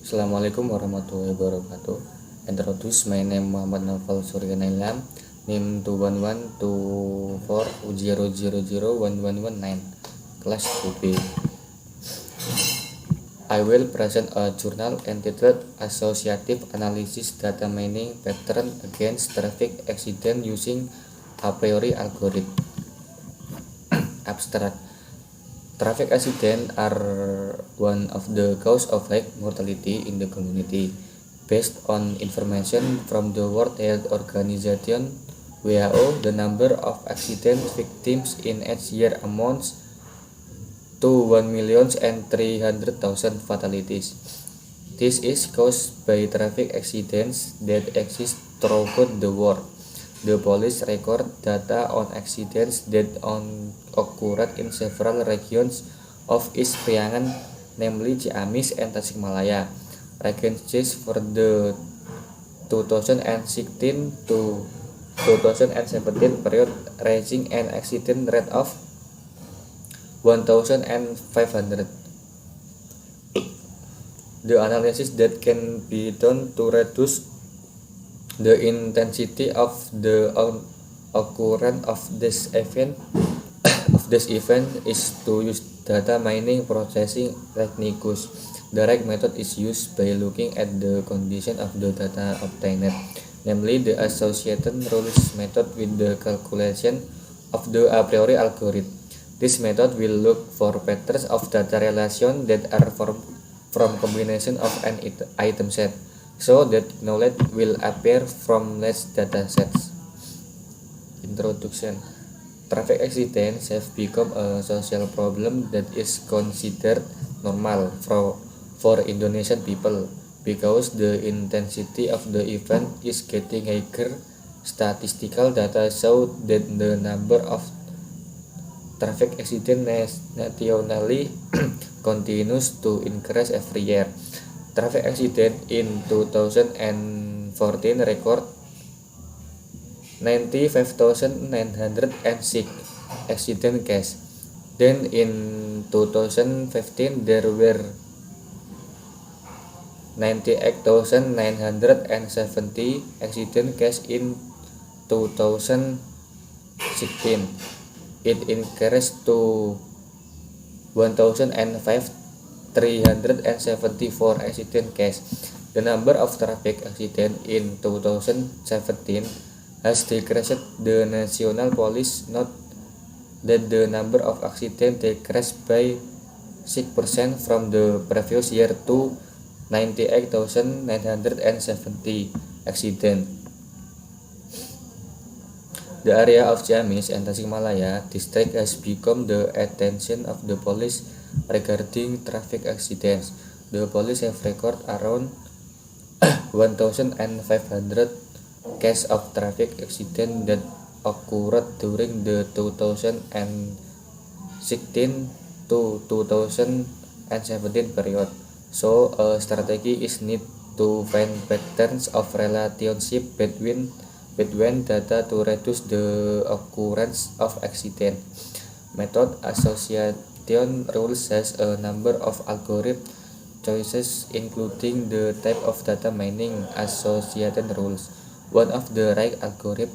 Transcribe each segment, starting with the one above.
Assalamualaikum warahmatullahi wabarakatuh. Introduce, my name Muhammad Naufal Surya Nailam, NIM 2112400011119, Class 2B. I will present a journal entitled Associative Analysis Data Mining Pattern Against Traffic Accident Using A Priori Algorithm. Abstract. Traffic accidents are one of the causes of high mortality in the community. Based on information from the World Health Organization (WHO), the number of accident victims in each year amounts to 1,300,000 fatalities. This is caused by traffic accidents that exist throughout the world. The police record data on accidents that occurred in several regions of East Priangan, namely Ciamis and Tasikmalaya. Ranges for the 2016 to 2017 period, ranging an accident rate of 1,500. The analysis that can be done to reduce the intensity of the occurrence of this event is to use data mining processing techniques. The right method is used by looking at the condition of the data obtained, namely the association rules method with the calculation of the a priori algorithm. This method will look for patterns of data relation that are formed from combination of an item set, so that knowledge will appear from less data sets. Introduction. Traffic accidents have become a social problem that is considered normal for Indonesian people because the intensity of the event is getting higher. Statistical data show that the number of traffic accidents nationally continues to increase every year. Traffic accident in 2014 record 95,906 accident cases. Then in 2015 there were 98,970 accident cases in 2016. It increased to 1,374 accident cases. The number of traffic accidents in 2017 has decreased. The National Police note that the number of accidents decreased by 6% from the previous year to 98,970 accidents. The area of Ciamis and Tasikmalaya district has become the attention of the police regarding traffic accidents. The police have recorded around 1,500 cases of traffic accidents that occurred during the 2016 to 2017 period. So a strategy is needed to find patterns of relationship between data to reduce the occurrence of accident. Method association rules has a number of algorithm choices, including the type of data mining association rules. One of the right algorithm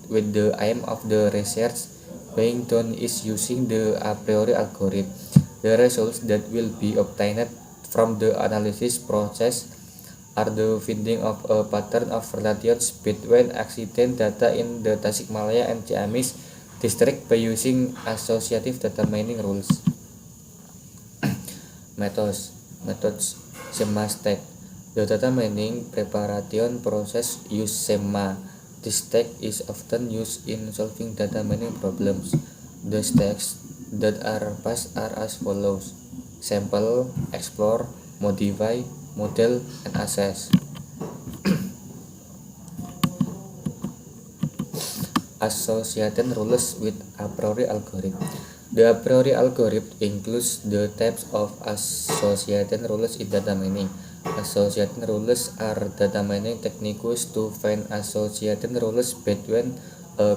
with the aim of the research being done is using the a priori algorithm. The results that will be obtained from the analysis process are the finding of a pattern of relations between accident data in the Tasikmalaya and Ciamis district by using associative data mining rules. Methods SEMMA stack. The data mining preparation process use SEMMA. This stack is often used in solving data mining problems. The stacks that are passed are as follows: sample, explore, modify, model, and assess. Association rules with a priori algorithm. The a priori algorithm includes the types of association rules in data mining. Association rules are data mining techniques to find association rules between a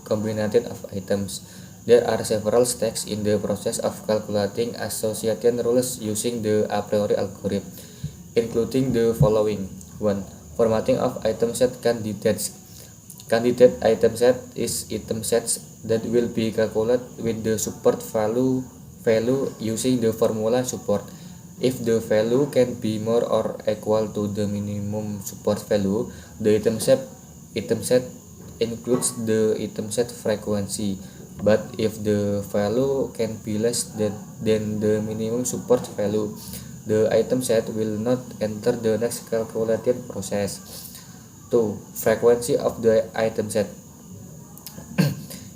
combination of items. There are several steps in the process of calculating association rules using the a priori algorithm. including the following. 1. Formatting of item set candidates. Candidate item set is item sets that will be calculated with the support value using the formula support. If the value can be more or equal to the minimum support value, the item set includes the item set frequency. But if the value can be less than the minimum support value, the item set will not enter the next calculation process. 2. Frequency of the item set.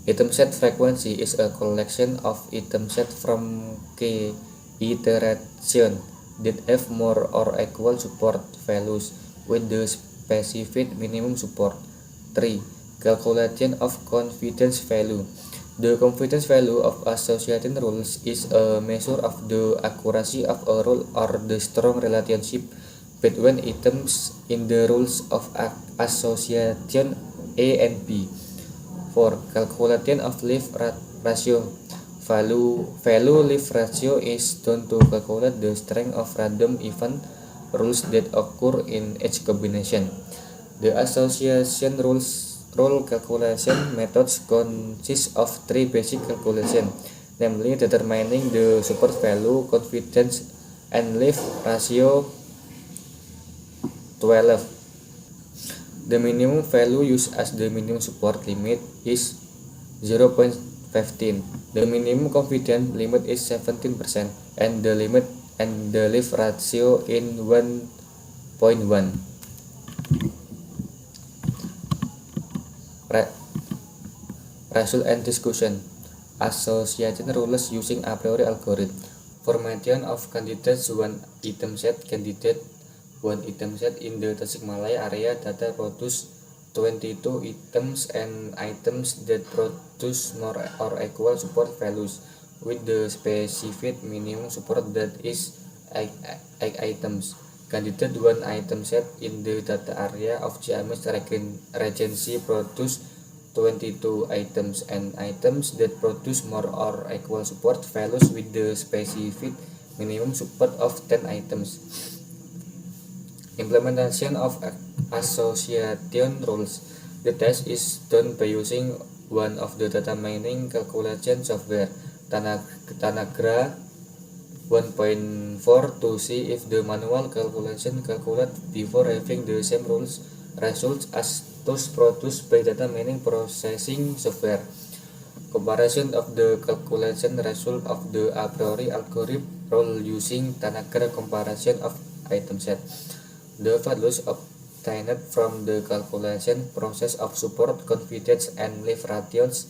Item set frequency is a collection of item set from k iteration that have more or equal support values with the specified minimum support. 3. Calculation of confidence value. The confidence value of associated rules is a measure of the accuracy of a rule or the strong relationship between items in the rules of association A and B. 4. Calculation of leaf ratio. Value leaf ratio is done to calculate the strength of random event rules that occur in each combination. The association rule calculation methods consist of three basic calculations, namely determining the support value, confidence, and leaf ratio. 12. The minimum value used as the minimum support limit is 0.15. The minimum confidence limit is 17%, and the leaf ratio in 1.1. Result and discussion. Association rules using a priori algorithm. Formation of candidates one item set. Candidate one item set in the Tasikmalaya area data produce 22 items and items that produce more or equal support values with the specified minimum support that is 8 items. Candidate one item set in the data area of Ciamis Regency produce 22 items and items that produce more or equal support values with the specific minimum support of 10 items. Implementation of association rules. The test is done by using one of the data mining calculation software, Tanagra 1.4, to see if the manual calculation calculate before having the same results as those produced by data mining processing software. Comparison of the calculation result of the a priori algorithm rule using Tanagra comparison of item set. The values obtained from the calculation process of support, confidence, and leaf ratios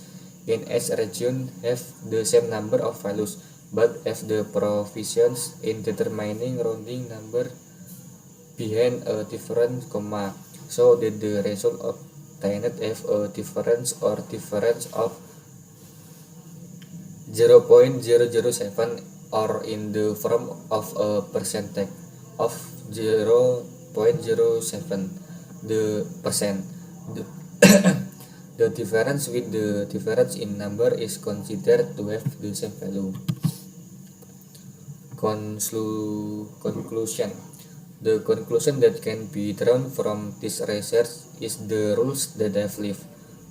in each region have the same number of values, but have the provisions in determining rounding number behind a different comma, so that the result obtained have a difference or difference of 0.007 or in the form of a percentage of 0.07 the percent. The difference with the difference in number is considered to have the same value. Conclusion. The conclusion that can be drawn from this research is the rules that have leaf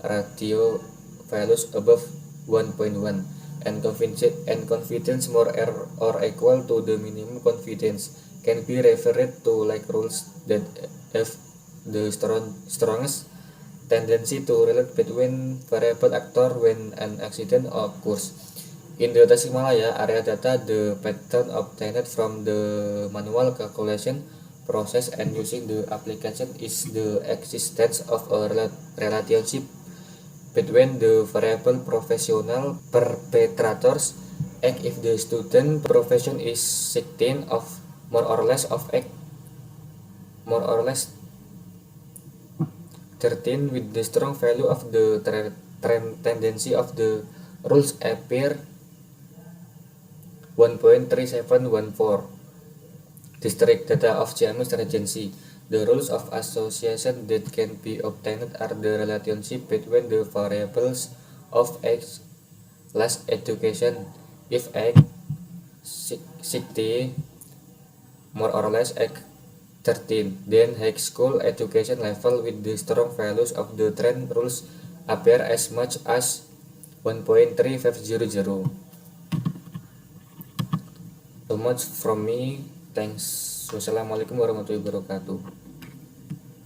ratio values above 1.1 and confidence more or equal to the minimum confidence can be referred to like rules that have the strongest tendency to relate between variable actor when an accident occurs. In the Tasikmalaya area data, the pattern obtained from the manual calculation process and using the application is the existence of a relationship between the variable professional perpetrators act if the student profession is 16 of more or less 13 with the strong value of the tendency of the rules appear 1.3714. District data of Ciamis Regency. The rules of association that can be obtained are the relationship between the variables of X less education. If X 60 more or less 13. Then high school education level with the strong values of the trend rules appear as much as 1.3500. So much from me. Thanks. Wassalamualaikum warahmatullahi wabarakatuh.